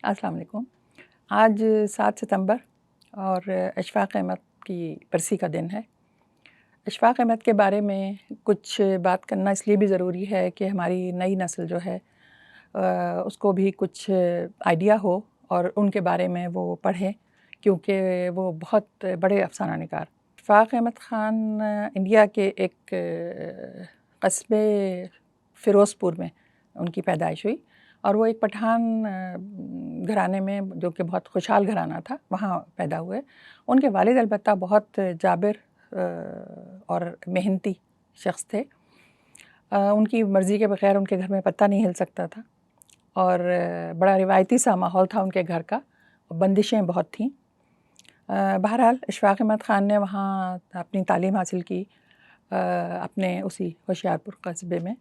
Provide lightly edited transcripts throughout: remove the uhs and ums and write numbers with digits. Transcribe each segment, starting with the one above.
السلام علیکم۔ آج 7 ستمبر اور اشفاق احمد کی برسی کا دن ہے۔ اشفاق احمد کے بارے میں کچھ بات کرنا اس لیے بھی ضروری ہے کہ ہماری نئی نسل جو ہے اس کو بھی کچھ آئیڈیا ہو اور ان کے بارے میں وہ پڑھیں، کیونکہ وہ بہت بڑے افسانہ نگار۔ اشفاق احمد خان انڈیا کے ایک قصبے فیروز پور میں ان کی پیدائش ہوئی، اور وہ ایک پٹھان گھرانے میں جو کہ بہت خوشحال گھرانہ تھا وہاں پیدا ہوئے۔ ان کے والد البتہ بہت جابر اور محنتی شخص تھے۔ ان کی مرضی کے بغیر ان کے گھر میں پتہ نہیں ہل سکتا تھا، اور بڑا روایتی سا ماحول تھا ان کے گھر کا، بندشیں بہت تھیں۔ بہرحال اشفاق احمد خان نے وہاں اپنی تعلیم حاصل کی اپنے اسی ہوشیارپور قصبے میں۔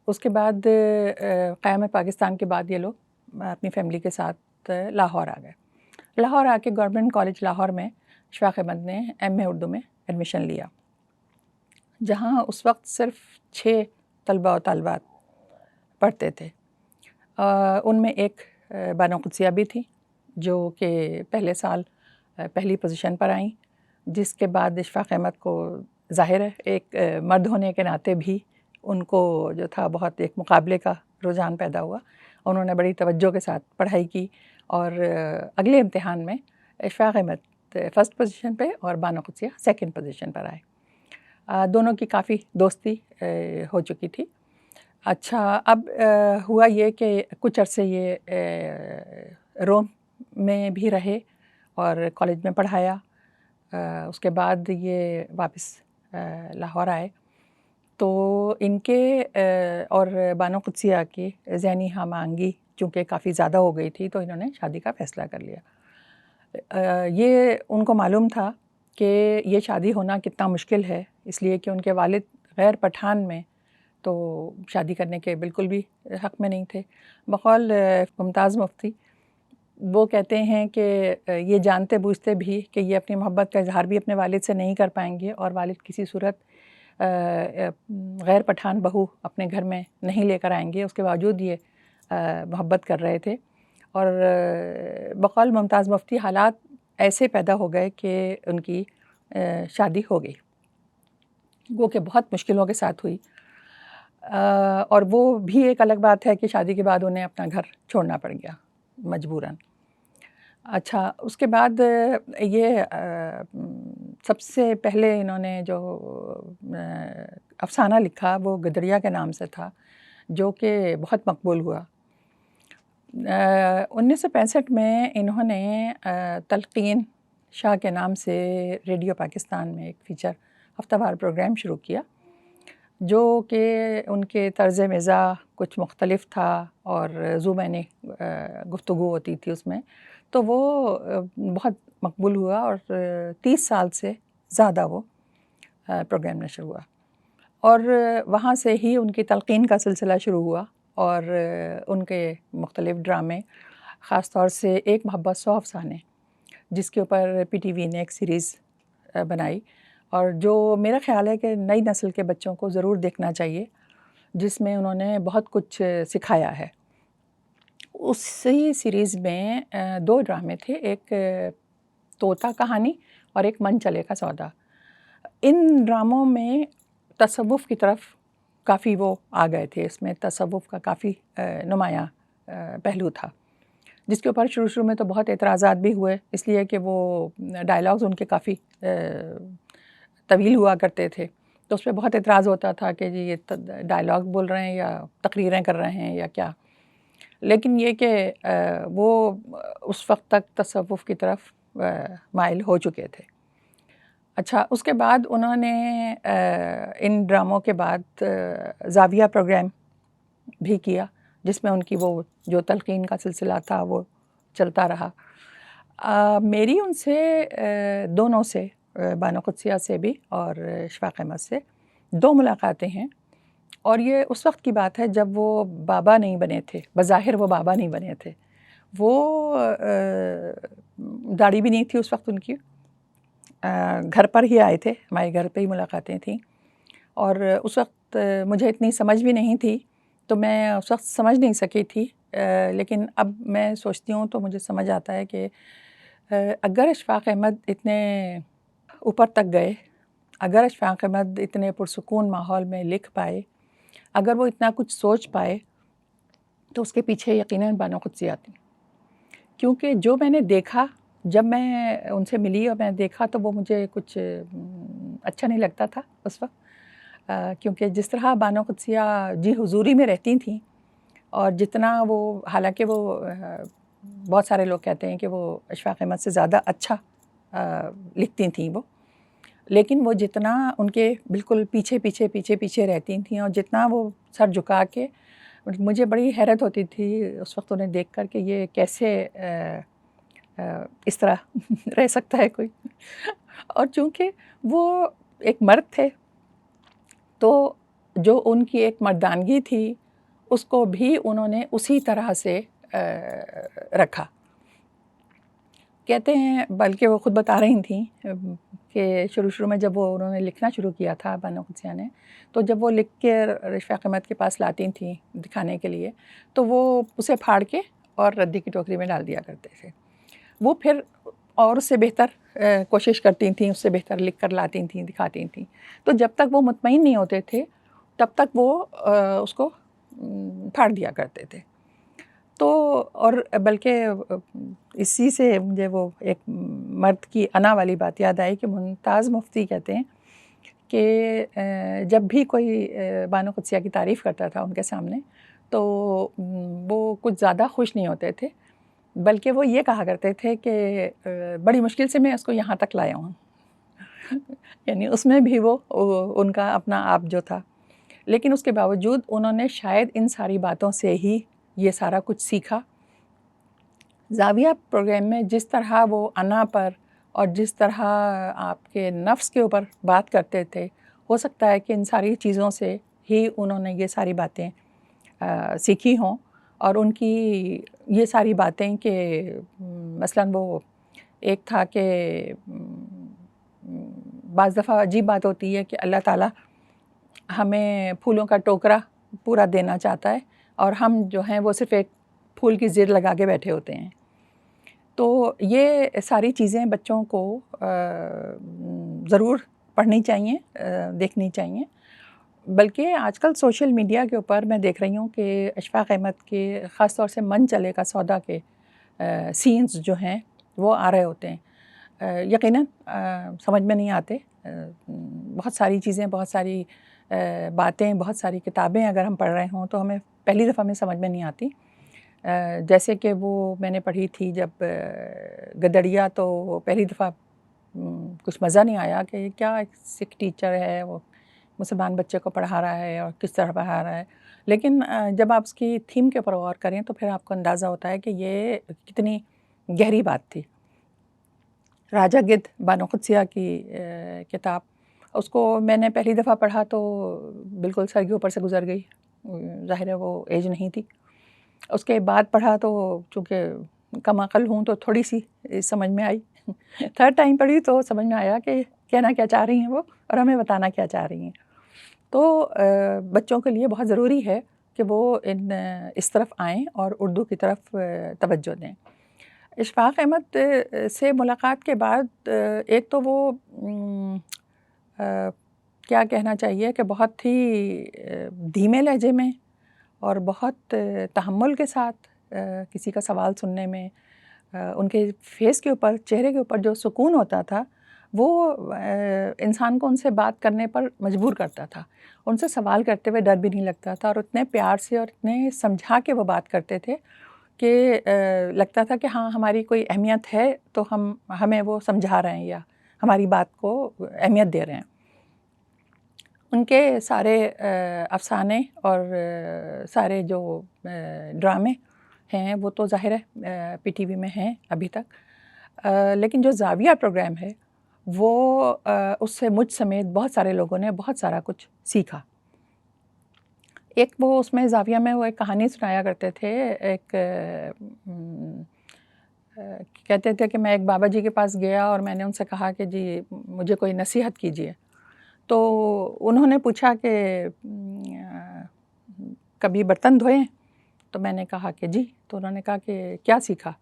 اس کے بعد قیام پاکستان کے بعد یہ لوگ اپنی فیملی کے ساتھ لاہور آ گئے۔ لاہور آ کے گورنمنٹ کالج لاہور میں اشفاق احمد نے ایم اے اردو میں ایڈمیشن لیا، جہاں اس وقت صرف 6 طلباء و طالبات پڑھتے تھے۔ ان میں ایک بانو قدسیہ بھی تھی جو کہ پہلے سال پہلی پوزیشن پر آئیں، جس کے بعد اشفاق احمد کو ظاہر ہے ایک مرد ہونے کے ناطے بھی ان کو جو تھا بہت ایک مقابلے کا رجحان پیدا ہوا۔ انہوں نے بڑی توجہ کے ساتھ پڑھائی کی، اور اگلے امتحان میں اشفاق احمد فرسٹ پوزیشن پہ اور بانو قدسیہ سیکنڈ پوزیشن پر آئے۔ دونوں کی کافی دوستی ہو چکی تھی۔ اچھا، اب ہوا یہ کہ کچھ عرصے یہ روم میں بھی رہے اور کالج میں پڑھایا۔ اس کے بعد یہ واپس لاہور آئے، تو ان کے اور بانو قدسیہ کی ذہنی ہم آہنگی چونکہ کافی زیادہ ہو گئی تھی، تو انہوں نے شادی کا فیصلہ کر لیا۔ یہ ان کو معلوم تھا کہ یہ شادی ہونا کتنا مشکل ہے، اس لیے کہ ان کے والد غیر پٹھان میں تو شادی کرنے کے بالکل بھی حق میں نہیں تھے۔ بقول ممتاز مفتی وہ کہتے ہیں کہ یہ جانتے بوجھتے بھی کہ یہ اپنی محبت کا اظہار بھی اپنے والد سے نہیں کر پائیں گے، اور والد کسی صورت غیر پٹھان بہو اپنے گھر میں نہیں لے کر آئیں گے، اس کے باوجود یہ محبت کر رہے تھے۔ اور بقول ممتاز مفتی حالات ایسے پیدا ہو گئے کہ ان کی شادی ہو گئی، وہ کہ بہت مشکلوں کے ساتھ ہوئی، اور وہ بھی ایک الگ بات ہے کہ شادی کے بعد انہیں اپنا گھر چھوڑنا پڑ گیا مجبوراً۔ اچھا، اس کے بعد یہ سب سے پہلے انہوں نے جو افسانہ لکھا وہ گدڑیا کے نام سے تھا، جو کہ بہت مقبول ہوا۔ 1965 میں انہوں نے تلقین شاہ کے نام سے ریڈیو پاکستان میں ایک فیچر ہفتہ وار پروگرام شروع کیا، جو کہ ان کے طرز مزاح کچھ مختلف تھا، اور ذو معنی گفتگو ہوتی تھی اس میں، تو وہ بہت مقبول ہوا، اور 30 سال سے زیادہ وہ پروگرام نشر ہوا، اور وہاں سے ہی ان کی تلقین کا سلسلہ شروع ہوا، اور ان کے مختلف ڈرامے، خاص طور سے ایک محبت 100 افسانے، جس کے اوپر پی ٹی وی نے ایک سیریز بنائی، اور جو میرا خیال ہے کہ نئی نسل کے بچوں کو ضرور دیکھنا چاہیے، جس میں انہوں نے بہت کچھ سکھایا ہے۔ اسی سیریز میں 2 ڈرامے تھے، ایک طوطا کہانی اور ایک من چلے کا سودا۔ ان ڈراموں میں تصوف کی طرف کافی وہ آ گئے تھے، اس میں تصوف کا کافی نمایاں پہلو تھا، جس کے اوپر شروع میں تو بہت اعتراضات بھی ہوئے، اس لیے کہ وہ ڈائلاگز ان کے کافی طویل ہوا کرتے تھے، تو اس پہ بہت اعتراض ہوتا تھا کہ جی یہ ڈائلاگ بول رہے ہیں یا تقریریں کر رہے ہیں یا کیا۔ لیکن یہ کہ وہ اس وقت تک تصوف کی طرف مائل ہو چکے تھے۔ اچھا، اس کے بعد انہوں نے ان ڈراموں کے بعد زاویہ پروگرام بھی کیا، جس میں ان کی وہ جو تلقین کا سلسلہ تھا وہ چلتا رہا۔ میری ان سے دونوں سے، بانو قدسیہ سے بھی اور اشفاق احمد سے 2 ملاقاتیں ہیں، اور یہ اس وقت کی بات ہے جب وہ بابا نہیں بنے تھے، بظاہر وہ بابا نہیں بنے تھے، وہ داڑھی بھی نہیں تھی اس وقت ان کی، گھر پر ہی آئے تھے، ہمارے گھر پہ ہی ملاقاتیں تھیں، اور اس وقت مجھے اتنی سمجھ بھی نہیں تھی، تو میں اس وقت سمجھ نہیں سکی تھی لیکن اب میں سوچتی ہوں تو مجھے سمجھ آتا ہے کہ اگر اشفاق احمد اتنے اوپر تک گئے، اگر اشفاق احمد اتنے پرسکون ماحول میں لکھ پائے، اگر وہ اتنا کچھ سوچ پائے، تو اس کے پیچھے یقیناً بانو قدسیہ تھی. کیونکہ جو میں نے دیکھا، جب میں ان سے ملی اور میں نے دیکھا تو وہ مجھے کچھ اچھا نہیں لگتا تھا اس وقت، کیونکہ جس طرح بانو قدسیہ جی حضوری میں رہتی تھیں، اور جتنا وہ، حالانکہ وہ بہت سارے لوگ کہتے ہیں کہ وہ اشفاق احمد سے زیادہ اچھا لکھتی تھیں وہ، لیکن وہ جتنا ان کے بالکل پیچھے پیچھے پیچھے پیچھے رہتی تھیں، اور جتنا وہ سر جھکا کے، مجھے بڑی حیرت ہوتی تھی اس وقت انہیں دیکھ کر کہ یہ کیسے اس طرح رہ سکتا ہے کوئی. اور چونکہ وہ ایک مرد تھے تو جو ان کی ایک مردانگی تھی اس کو بھی انہوں نے اسی طرح سے رکھا. کہتے ہیں، بلکہ وہ خود بتا رہی تھیں کہ شروع میں جب وہ انہوں نے لکھنا شروع کیا تھا بانو قدسیہ نے، تو جب وہ لکھ کے اشفاق احمد کے پاس لاتی تھیں دکھانے کے لیے، تو وہ اسے پھاڑ کے اور ردی کی ٹوکری میں ڈال دیا کرتے تھے. وہ پھر اور اس سے بہتر کوشش کرتی تھیں، اس سے بہتر لکھ کر لاتی تھیں، دکھاتی تھیں. تو جب تک وہ مطمئن نہیں ہوتے تھے تب تک وہ اس کو پھاڑ دیا کرتے تھے. تو اور بلکہ اسی سے مجھے وہ ایک مرد کی انا والی بات یاد آئی کہ ممتاز مفتی کہتے ہیں کہ جب بھی کوئی بانو قدسیہ کی تعریف کرتا تھا ان کے سامنے تو وہ کچھ زیادہ خوش نہیں ہوتے تھے، بلکہ وہ یہ کہا کرتے تھے کہ بڑی مشکل سے میں اس کو یہاں تک لایا ہوں. یعنی اس میں بھی وہ ان کا اپنا آپ جو تھا، لیکن اس کے باوجود انہوں نے شاید ان ساری باتوں سے ہی یہ سارا کچھ سیکھا. زاویہ پروگرام میں جس طرح وہ انا پر اور جس طرح آپ کے نفس کے اوپر بات کرتے تھے، ہو سکتا ہے کہ ان ساری چیزوں سے ہی انہوں نے یہ ساری باتیں سیکھی ہوں. اور ان کی یہ ساری باتیں کہ مثلاً وہ ایک تھا کہ بعض دفعہ عجیب بات ہوتی ہے کہ اللہ تعالیٰ ہمیں پھولوں کا ٹوکرا پورا دینا چاہتا ہے اور ہم جو ہیں وہ صرف ایک پھول کی زر لگا کے بیٹھے ہوتے ہیں. تو یہ ساری چیزیں بچوں کو ضرور پڑھنی چاہیے، دیکھنی چاہیے. بلکہ آج کل سوشل میڈیا کے اوپر میں دیکھ رہی ہوں کہ اشفاق احمد کے خاص طور سے من چلے کا سودا کے سینز جو ہیں وہ آ رہے ہوتے ہیں. یقیناً سمجھ میں نہیں آتے، بہت ساری چیزیں، بہت ساری باتیں، بہت ساری کتابیں اگر ہم پڑھ رہے ہوں تو ہمیں پہلی دفعہ میں سمجھ میں نہیں آتی. جیسے کہ وہ میں نے پڑھی تھی جب گدڑیا، تو پہلی دفعہ کچھ مزہ نہیں آیا کہ کیا ایک سکھ ٹیچر ہے، وہ مسلمان بچے کو پڑھا رہا ہے اور کس طرح پڑھا رہا ہے. لیکن جب آپ اس کی تھیم کے اوپر غور کریں تو پھر آپ کو اندازہ ہوتا ہے کہ یہ کتنی گہری بات تھی. راجہ گدھ بانو قدسیہ کی کتاب، اس کو میں نے پہلی دفعہ پڑھا تو بالکل سر کے اوپر سے گزر گئی، ظاہر ہے وہ ایج نہیں تھی. اس کے بعد پڑھا تو چونکہ کم عقل ہوں تو تھوڑی سی سمجھ میں آئی. تھرڈ ٹائم پڑھی تو سمجھ میں آیا کہ کہنا کیا چاہ رہی ہیں وہ اور ہمیں بتانا کیا چاہ رہی ہیں. تو بچوں کے لیے بہت ضروری ہے کہ وہ اس طرف آئیں اور اردو کی طرف توجہ دیں. اشفاق احمد سے ملاقات کے بعد ایک تو وہ کیا کہنا چاہیے کہ بہت ہی دھیمے لہجے میں اور بہت تحمل کے ساتھ کسی کا سوال سننے میں، ان کے فیس کے اوپر، چہرے کے اوپر جو سکون ہوتا تھا وہ انسان کو ان سے بات کرنے پر مجبور کرتا تھا. ان سے سوال کرتے ہوئے ڈر بھی نہیں لگتا تھا، اور اتنے پیار سے اور اتنے سمجھا کے وہ بات کرتے تھے کہ لگتا تھا کہ ہاں ہماری کوئی اہمیت ہے تو ہمیں وہ سمجھا رہے ہیں یا ہماری بات کو اہمیت دے رہے ہیں. ان کے سارے افسانے اور سارے جو ڈرامے ہیں وہ تو ظاہر ہے پی ٹی وی میں ہیں ابھی تک، لیکن جو زاویہ پروگرام ہے وہ اس سے مجھ سمیت بہت سارے لوگوں نے بہت سارا کچھ سیکھا. ایک وہ اس میں زاویہ میں وہ ایک کہانی سنایا کرتے تھے. ایک کہتے تھے کہ میں ایک بابا جی کے پاس گیا اور میں نے ان سے کہا کہ جی مجھے کوئی نصیحت کیجیے. تو انہوں نے پوچھا کہ کبھی برتن دھوئے؟ تو میں نے کہا کہ جی. تو انہوں نے کہا کہ کیا سیکھا؟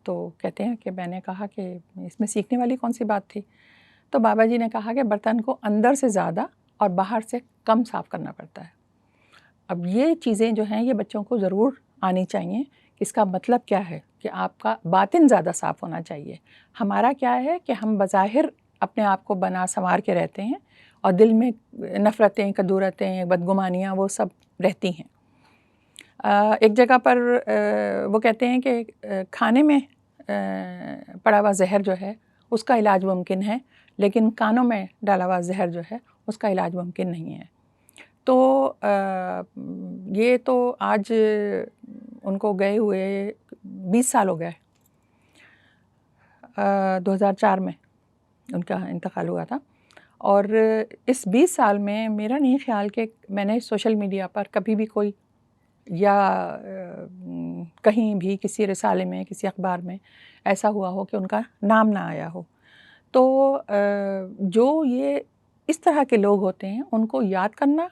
تو کہتے ہیں کہ میں نے کہا کہ اس میں سیکھنے والی کون سی بات تھی؟ تو بابا جی نے کہا کہ برتن کو اندر سے زیادہ اور باہر سے کم صاف کرنا پڑتا ہے. اب یہ چیزیں جو ہیں یہ بچوں کو ضرور آنی چاہیے کہ اس کا مطلب کیا ہے کہ آپ کا باطن زیادہ صاف ہونا چاہیے. ہمارا کیا ہے کہ ہم بظاہر اپنے آپ کو بنا سنوار کے رہتے ہیں اور دل میں نفرتیں، کدورتیں، بدگمانیاں وہ سب رہتی ہیں. ایک جگہ پر وہ کہتے ہیں کہ کھانے میں پڑا ہوا زہر جو ہے اس کا علاج ممکن ہے، لیکن کانوں میں ڈالا ہوا زہر جو ہے اس کا علاج ممکن نہیں ہے. تو یہ تو آج ان کو گئے ہوئے 20 سال ہو گئے. 2004 میں ان کا انتقال ہوا تھا. اور اس 20 سال میں میرا نہیں خیال کہ میں نے سوشل میڈیا پر کبھی بھی کوئی یا کہیں بھی کسی رسالے میں، کسی اخبار میں ایسا ہوا ہو کہ ان کا نام نہ آیا ہو. تو جو یہ اس طرح کے لوگ ہوتے ہیں ان کو یاد کرنا،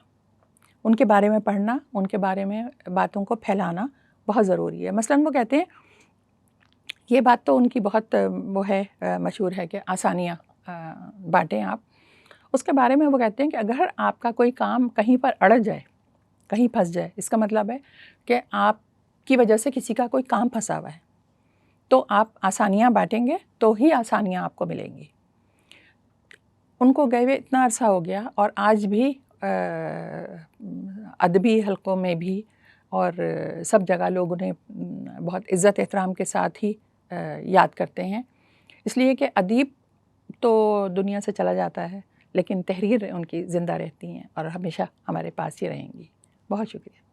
ان کے بارے میں پڑھنا، ان کے بارے میں باتوں کو پھیلانا بہت ضروری ہے. مثلاً وہ کہتے ہیں، یہ بات تو ان کی بہت وہ ہے مشہور ہے کہ آسانیاں بانٹیں آپ. اس کے بارے میں وہ کہتے ہیں کہ اگر آپ کا کوئی کام کہیں پر اڑ جائے، کہیں پھنس جائے، اس کا مطلب ہے کہ آپ کی وجہ سے کسی کا کوئی کام پھنسا ہوا ہے، تو آپ آسانیاں بانٹیں گے تو ہی آسانیاں آپ کو ملیں گی. ان کو گئے ہوئے اتنا عرصہ ہو گیا اور آج بھی ادبی حلقوں میں بھی اور سب جگہ لوگ انہیں بہت عزت احترام کے ساتھ ہی یاد کرتے ہیں. اس لیے کہ ادیب تو دنیا سے چلا جاتا ہے لیکن تحریر ان کی زندہ رہتی ہیں اور ہمیشہ ہمارے پاس ہی رہیں گی. بہت شکریہ.